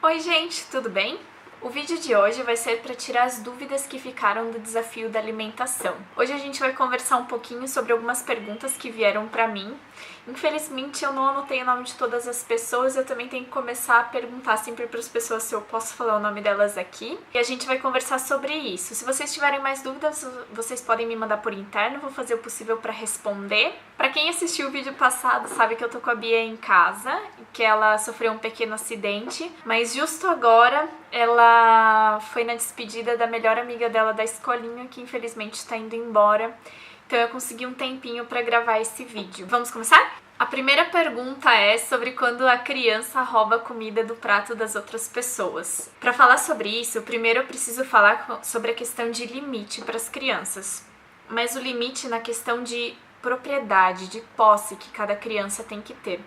Oi gente, tudo bem? O vídeo de hoje vai ser para tirar as dúvidas que ficaram do desafio da alimentação. Hoje a gente vai conversar um pouquinho sobre algumas perguntas que vieram para mim. Infelizmente eu não anotei o nome de todas as pessoas, eu também tenho que começar a perguntar sempre para as pessoas se eu posso falar o nome delas aqui. E a gente vai conversar sobre isso. Se vocês tiverem mais dúvidas, vocês podem me mandar por interno, vou fazer o possível para responder. Para quem assistiu o vídeo passado sabe que eu tô com a Bia em casa, que ela sofreu um pequeno acidente, mas justo agora ela foi na despedida da melhor amiga dela da escolinha, que infelizmente está indo embora. Então eu consegui um tempinho para gravar esse vídeo. Vamos começar? A primeira pergunta é sobre quando a criança rouba a comida do prato das outras pessoas. Para falar sobre isso, primeiro eu preciso falar sobre a questão de limite para as crianças. Mas o limite na questão de propriedade, de posse que cada criança tem que ter.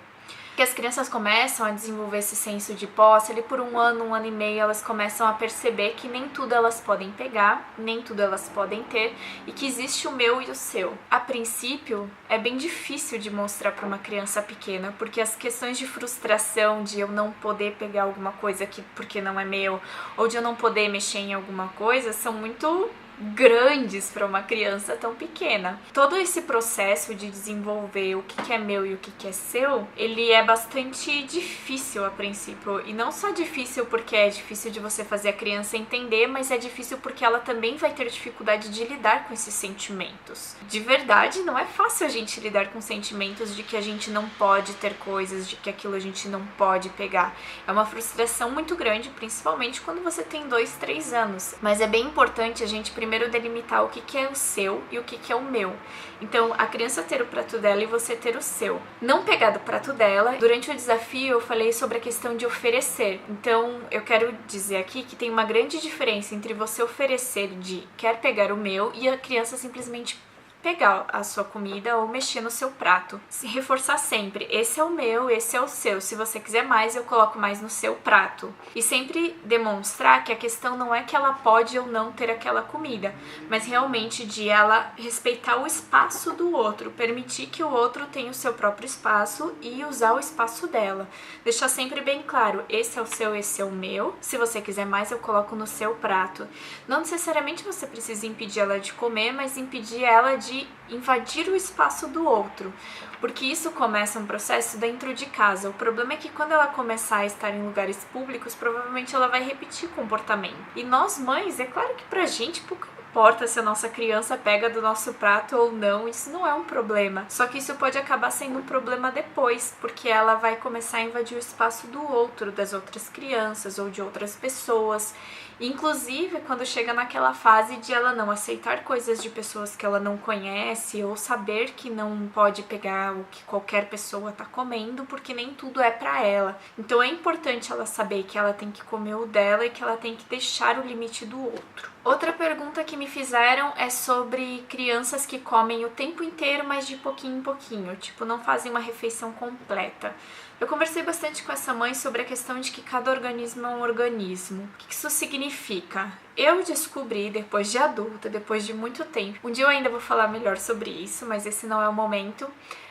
Que as crianças começam a desenvolver esse senso de posse, ali por um ano e meio, elas começam a perceber que nem tudo elas podem pegar, nem tudo elas podem ter, e que existe o meu e o seu. A princípio, é bem difícil de mostrar para uma criança pequena, porque as questões de frustração, de eu não poder pegar alguma coisa aqui porque não é meu, ou de eu não poder mexer em alguma coisa, são muito grandes para uma criança tão pequena. Todo esse processo de desenvolver o que é meu e o que é seu, ele é bastante difícil a princípio. E não só difícil porque é difícil de você fazer a criança entender, mas é difícil porque ela também vai ter dificuldade de lidar com esses sentimentos. De verdade, não é fácil a gente lidar com sentimentos de que a gente não pode ter coisas, de que aquilo a gente não pode pegar. É uma frustração muito grande, principalmente quando você tem 2, 3 anos. Mas é bem importante a gente primeiro delimitar o que é o seu e o que é o meu. Então, a criança ter o prato dela e você ter o seu. Não pegar do prato dela. Durante o desafio, eu falei sobre a questão de oferecer. Então, eu quero dizer aqui que tem uma grande diferença entre você oferecer de quer pegar o meu e a criança simplesmente pegar a sua comida ou mexer no seu prato. Se reforçar sempre, esse é o meu, esse é o seu. Se você quiser mais, eu coloco mais no seu prato. E sempre demonstrar que a questão não é que ela pode ou não ter aquela comida, mas realmente de ela respeitar o espaço do outro, permitir que o outro tenha o seu próprio espaço e usar o espaço dela. Deixar sempre bem claro, esse é o seu, esse é o meu. Se você quiser mais, eu coloco no seu prato. Não necessariamente você precisa impedir ela de comer, mas impedir ela de invadir o espaço do outro, porque isso começa um processo dentro de casa. O problema é que quando ela começar a estar em lugares públicos, provavelmente ela vai repetir o comportamento. E nós mães, é claro que pra gente pouco importa se a nossa criança pega do nosso prato ou não, isso não é um problema. Só que isso pode acabar sendo um problema depois, porque ela vai começar a invadir o espaço do outro, das outras crianças ou de outras pessoas. Inclusive, quando chega naquela fase de ela não aceitar coisas de pessoas que ela não conhece ou saber que não pode pegar o que qualquer pessoa tá comendo, porque nem tudo é pra ela. Então é importante ela saber que ela tem que comer o dela e que ela tem que deixar o limite do outro. Outra pergunta que me fizeram é sobre crianças que comem o tempo inteiro, mas de pouquinho em pouquinho, tipo, não fazem uma refeição completa. Eu conversei bastante com essa mãe sobre a questão de que cada organismo é um organismo. O que isso significa? Eu descobri, depois de adulta, depois de muito tempo, um dia eu ainda vou falar melhor sobre isso, mas esse não é o momento,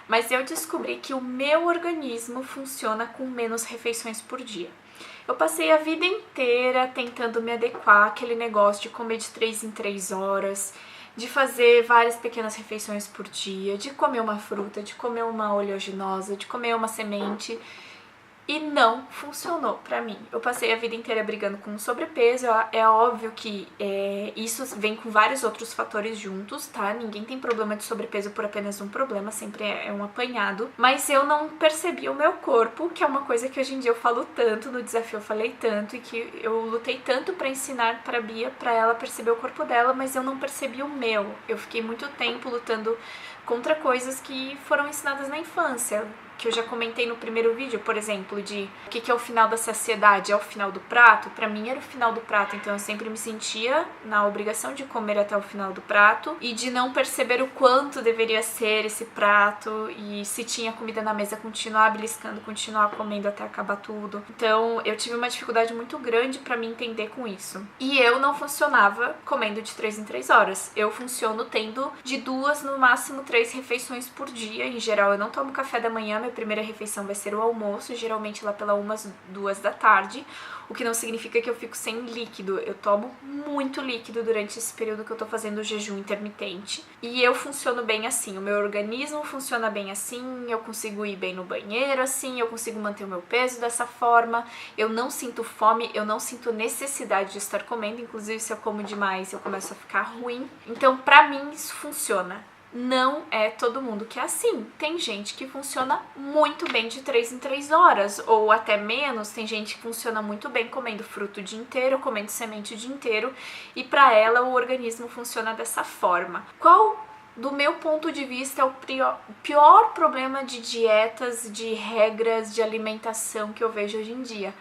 mas eu descobri que o meu organismo funciona com menos refeições por dia. Eu passei a vida inteira tentando me adequar àquele negócio de comer de 3 em 3 horas, de fazer várias pequenas refeições por dia, de comer uma fruta, de comer uma oleaginosa, de comer uma semente. E não funcionou pra mim. Eu passei a vida inteira brigando com sobrepeso. É óbvio que isso vem com vários outros fatores juntos, tá? Ninguém tem problema de sobrepeso por apenas um problema, sempre é um apanhado. Mas eu não percebi o meu corpo, que é uma coisa que hoje em dia eu falo tanto, no desafio eu falei tanto, e que eu lutei tanto pra ensinar pra Bia, pra ela perceber o corpo dela, mas eu não percebi o meu. Eu fiquei muito tempo lutando contra coisas que foram ensinadas na infância, que eu já comentei no primeiro vídeo, por exemplo, de o que é o final da saciedade, é o final do prato. Pra mim era o final do prato, então eu sempre me sentia na obrigação de comer até o final do prato e de não perceber o quanto deveria ser esse prato, e se tinha comida na mesa, continuar beliscando, continuar comendo até acabar tudo. Então eu tive uma dificuldade muito grande pra me entender com isso. E eu não funcionava comendo de 3 em 3 horas. Eu funciono tendo de 2, no máximo 3 refeições por dia. Em geral eu não tomo café da manhã, minha primeira refeição vai ser o almoço, geralmente lá pela 1, 2 da tarde, o que não significa que eu fico sem líquido. Eu tomo muito líquido durante esse período que eu tô fazendo o jejum intermitente. E eu funciono bem assim, o meu organismo funciona bem assim, eu consigo ir bem no banheiro assim, eu consigo manter o meu peso dessa forma, eu não sinto fome, eu não sinto necessidade de estar comendo, inclusive se eu como demais eu começo a ficar ruim. Então pra mim isso funciona. Não é todo mundo que é assim. Tem gente que funciona muito bem de 3 em 3 horas, ou até menos. Tem gente que funciona muito bem comendo fruto o dia inteiro, comendo semente o dia inteiro, e para ela o organismo funciona dessa forma. Qual, do meu ponto de vista, é o pior problema de dietas, de regras de alimentação que eu vejo hoje em dia?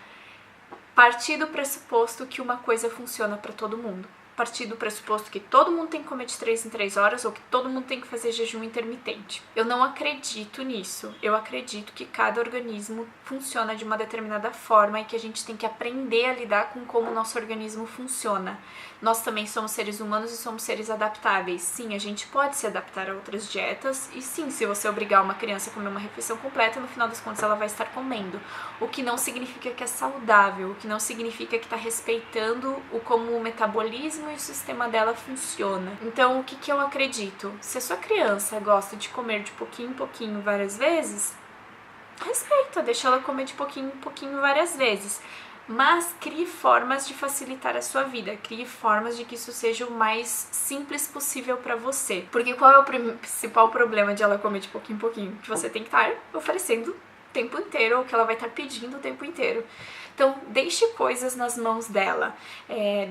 Partir do pressuposto que uma coisa funciona para todo mundo. Partir do pressuposto que todo mundo tem que comer de 3 em 3 horas ou que todo mundo tem que fazer jejum intermitente. Eu não acredito nisso. Eu acredito que cada organismo funciona de uma determinada forma e que a gente tem que aprender a lidar com como o nosso organismo funciona. Nós também somos seres humanos e somos seres adaptáveis. Sim, a gente pode se adaptar a outras dietas e sim, se você obrigar uma criança a comer uma refeição completa, no final das contas ela vai estar comendo. O que não significa que é saudável, o que não significa que está respeitando como o metabolismo e o sistema dela funciona. Então, o que eu acredito? Se a sua criança gosta de comer de pouquinho em pouquinho várias vezes, respeita, deixa ela comer de pouquinho em pouquinho várias vezes. Mas crie formas de facilitar a sua vida, crie formas de que isso seja o mais simples possível para você. Porque qual é o principal problema de ela comer de pouquinho em pouquinho? Que você tem que estar oferecendo o tempo inteiro, ou que ela vai estar pedindo o tempo inteiro. Então, deixe coisas nas mãos dela.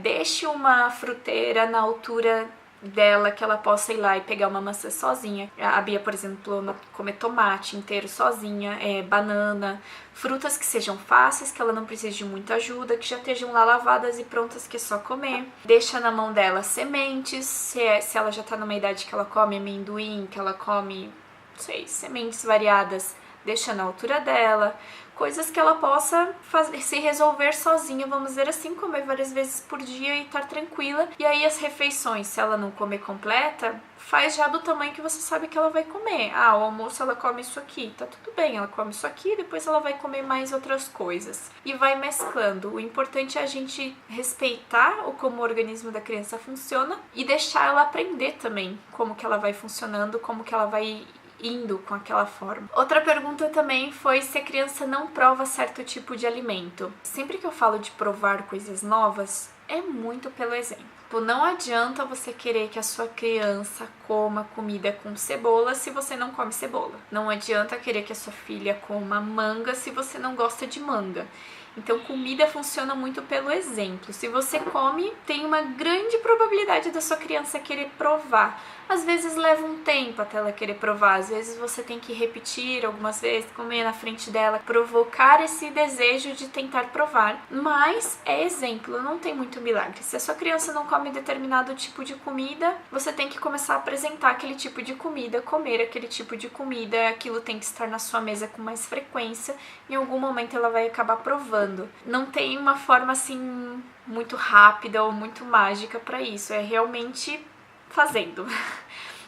Deixe uma fruteira na altura dela, que ela possa ir lá e pegar uma maçã sozinha. A Bia, por exemplo, comer tomate inteiro sozinha, banana, frutas que sejam fáceis, que ela não precise de muita ajuda, que já estejam lá lavadas e prontas, que é só comer. Deixa na mão dela sementes, se ela já tá numa idade que ela come amendoim, que ela come, não sei, sementes variadas, deixa na altura dela. Coisas que ela possa se resolver sozinha, vamos dizer assim, comer várias vezes por dia e estar tranquila. E aí as refeições, se ela não comer completa, faz já do tamanho que você sabe que ela vai comer. Ah, o almoço ela come isso aqui, tá tudo bem, ela come isso aqui, depois ela vai comer mais outras coisas. E vai mesclando. O importante é a gente respeitar como o organismo da criança funciona e deixar ela aprender também como que ela vai funcionando, como que ela vai indo com aquela forma. Outra pergunta também foi se a criança não prova certo tipo de alimento. Sempre que eu falo de provar coisas novas, é muito pelo exemplo. Não adianta você querer que a sua criança coma comida com cebola se você não come cebola. Não adianta querer que a sua filha coma manga se você não gosta de manga. Então, comida funciona muito pelo exemplo. Se você come, tem uma grande probabilidade da sua criança querer provar. Às vezes leva um tempo até ela querer provar, às vezes você tem que repetir algumas vezes, comer na frente dela, provocar esse desejo de tentar provar. Mas é exemplo, não tem muito milagre. Se a sua criança não come determinado tipo de comida, você tem que começar a apresentar aquele tipo de comida, comer aquele tipo de comida, aquilo tem que estar na sua mesa com mais frequência. Em algum momento ela vai acabar provando. Não tem uma forma assim muito rápida ou muito mágica para isso, é realmente fazendo.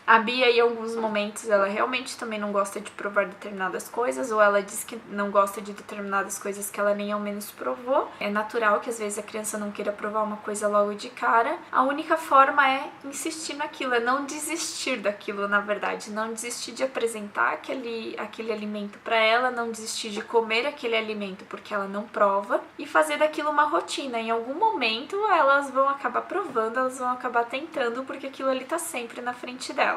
A Bia, em alguns momentos, ela realmente também não gosta de provar determinadas coisas, ou ela diz que não gosta de determinadas coisas que ela nem ao menos provou. É natural que às vezes a criança não queira provar uma coisa logo de cara. A única forma é insistir naquilo, é não desistir daquilo, na verdade. Não desistir de apresentar aquele alimento para ela, não desistir de comer aquele alimento porque ela não prova, e fazer daquilo uma rotina. Em algum momento elas vão acabar provando, elas vão acabar tentando, porque aquilo ali tá sempre na frente dela.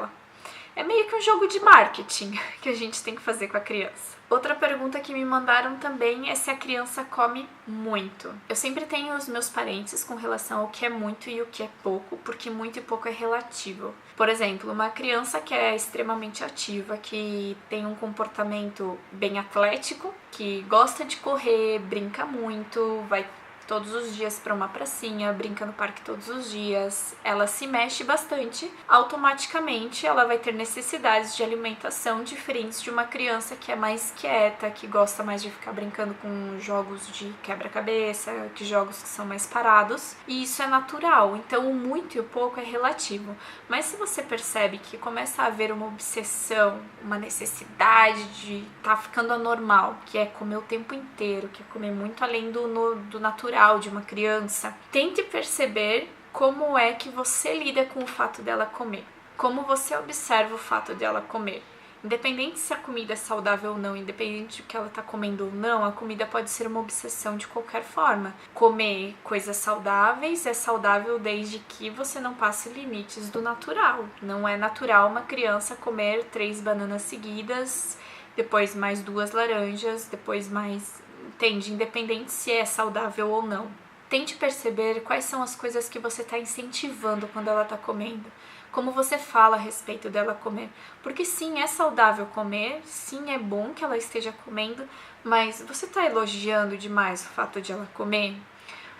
É meio que um jogo de marketing que a gente tem que fazer com a criança. Outra pergunta que me mandaram também é se a criança come muito. Eu sempre tenho os meus parênteses com relação ao que é muito e o que é pouco, porque muito e pouco é relativo. Por exemplo, uma criança que é extremamente ativa, que tem um comportamento bem atlético, que gosta de correr, brinca muito, vai todos os dias para uma pracinha, brinca no parque todos os dias, ela se mexe bastante, automaticamente ela vai ter necessidades de alimentação diferentes de uma criança que é mais quieta, que gosta mais de ficar brincando com jogos de quebra-cabeça, que jogos que são mais parados, e isso é natural. Então o muito e o pouco é relativo. Mas se você percebe que começa a haver uma obsessão, uma necessidade de tá ficando anormal, que é comer o tempo inteiro, que é comer muito além do natural de uma criança, tente perceber como é que você lida com o fato dela comer, como você observa o fato dela comer. Independente se a comida é saudável ou não, independente do que ela está comendo ou não, a comida pode ser uma obsessão de qualquer forma. Comer coisas saudáveis é saudável desde que você não passe limites do natural. Não é natural uma criança comer 3 bananas seguidas, depois mais 2 laranjas, depois mais... Entende? Independente se é saudável ou não. Tente perceber quais são as coisas que você está incentivando quando ela está comendo. Como você fala a respeito dela comer. Porque sim, é saudável comer, sim, é bom que ela esteja comendo, mas você está elogiando demais o fato de ela comer?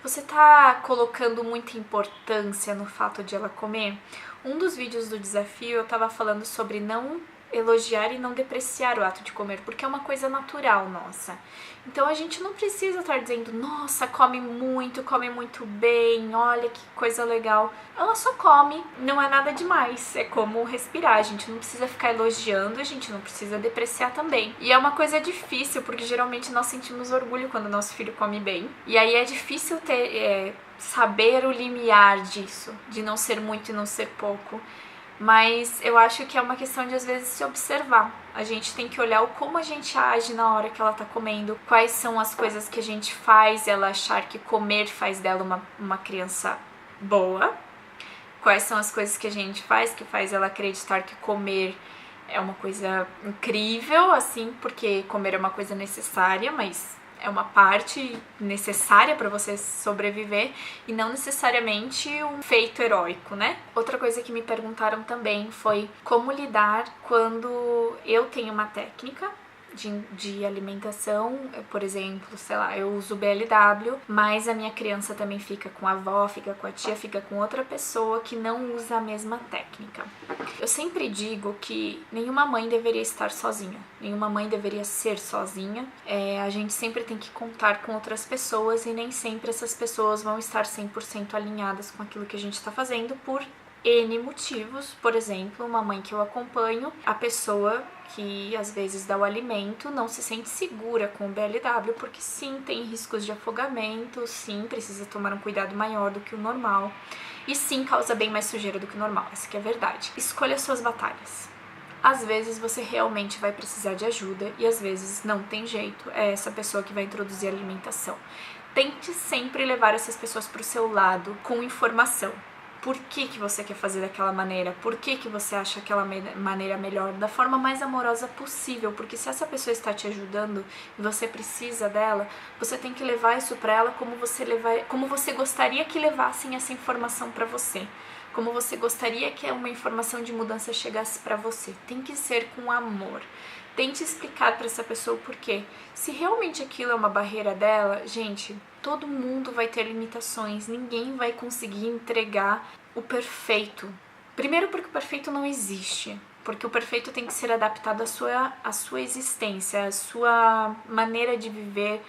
Você está colocando muita importância no fato de ela comer? Um dos vídeos do desafio eu estava falando sobre não elogiar e não depreciar o ato de comer, porque é uma coisa natural nossa. Então a gente não precisa estar dizendo, nossa, come muito bem, olha que coisa legal. Ela só come, não é nada demais, é como respirar, a gente não precisa ficar elogiando, a gente não precisa depreciar também. E é uma coisa difícil, porque geralmente nós sentimos orgulho quando nosso filho come bem, e aí é difícil saber o limiar disso, de não ser muito e não ser pouco. Mas eu acho que é uma questão de, às vezes, se observar. A gente tem que olhar como a gente age na hora que ela tá comendo, quais são as coisas que a gente faz ela achar que comer faz dela uma criança boa, quais são as coisas que a gente faz que faz ela acreditar que comer é uma coisa incrível, assim, porque comer é uma coisa necessária, mas é uma parte necessária para você sobreviver e não necessariamente um feito heróico, né? Outra coisa que me perguntaram também foi como lidar quando eu tenho uma técnica de alimentação, por exemplo, sei lá, eu uso BLW, mas a minha criança também fica com a avó, fica com a tia, fica com outra pessoa que não usa a mesma técnica. Eu sempre digo que nenhuma mãe deveria estar sozinha, nenhuma mãe deveria ser sozinha, a gente sempre tem que contar com outras pessoas e nem sempre essas pessoas vão estar 100% alinhadas com aquilo que a gente está fazendo por N motivos. Por exemplo, uma mãe que eu acompanho, a pessoa que às vezes dá o alimento não se sente segura com o BLW, porque sim, tem riscos de afogamento, sim, precisa tomar um cuidado maior do que o normal, e sim, causa bem mais sujeira do que o normal, essa que é a verdade. Escolha suas batalhas. Às vezes você realmente vai precisar de ajuda e às vezes não tem jeito, é essa pessoa que vai introduzir a alimentação. Tente sempre levar essas pessoas para o seu lado com informação. Por que você quer fazer daquela maneira? Por que você acha aquela maneira melhor? Da forma mais amorosa possível, porque se essa pessoa está te ajudando e você precisa dela, você tem que levar isso para ela como você gostaria que levassem essa informação para você. Como você gostaria que uma informação de mudança chegasse para você. Tem que ser com amor. Tente explicar para essa pessoa o porquê. Se realmente aquilo é uma barreira dela, gente, todo mundo vai ter limitações, ninguém vai conseguir entregar o perfeito. Primeiro porque o perfeito não existe, porque o perfeito tem que ser adaptado à sua existência, à sua maneira de viver,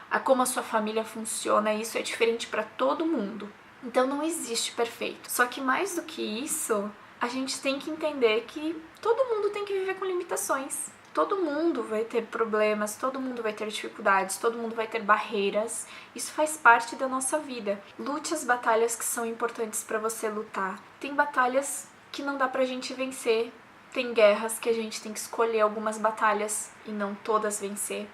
a como a sua família funciona, isso é diferente para todo mundo. Então não existe perfeito. Só que mais do que isso, a gente tem que entender que todo mundo tem que viver com limitações. Todo mundo vai ter problemas, todo mundo vai ter dificuldades, todo mundo vai ter barreiras. Isso faz parte da nossa vida. Lute as batalhas que são importantes para você lutar. Tem batalhas que não dá pra gente vencer. Tem guerras que a gente tem que escolher algumas batalhas e não todas vencer.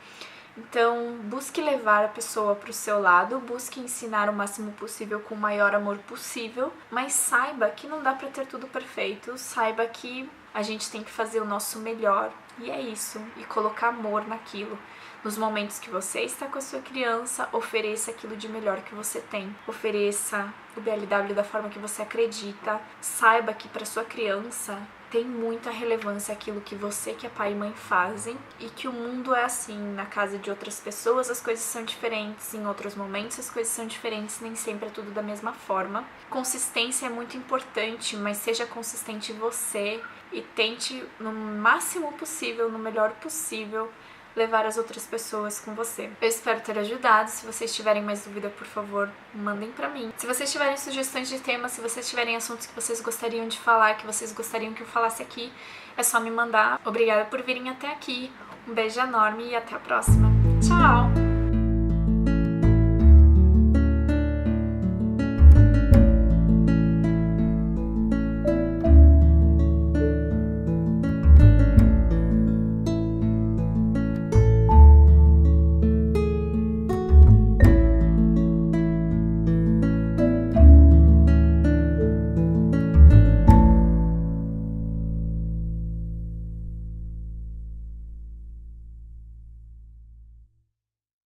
Então, busque levar a pessoa para o seu lado, busque ensinar o máximo possível com o maior amor possível, mas saiba que não dá para ter tudo perfeito, saiba que a gente tem que fazer o nosso melhor, e é isso, e colocar amor naquilo. Nos momentos que você está com a sua criança, ofereça aquilo de melhor que você tem. Ofereça o BLW da forma que você acredita. Saiba que para sua criança tem muita relevância aquilo que você, que é pai e mãe, fazem, e que o mundo é assim. Na casa de outras pessoas as coisas são diferentes, em outros momentos as coisas são diferentes, nem sempre é tudo da mesma forma. Consistência é muito importante, mas seja consistente você e tente no máximo possível, no melhor possível, levar as outras pessoas com você. Eu espero ter ajudado. Se vocês tiverem mais dúvida, por favor, mandem pra mim. Se vocês tiverem sugestões de temas, se vocês tiverem assuntos que vocês gostariam de falar, que vocês gostariam que eu falasse aqui, é só me mandar. Obrigada por virem até aqui. Um beijo enorme e até a próxima. Tchau!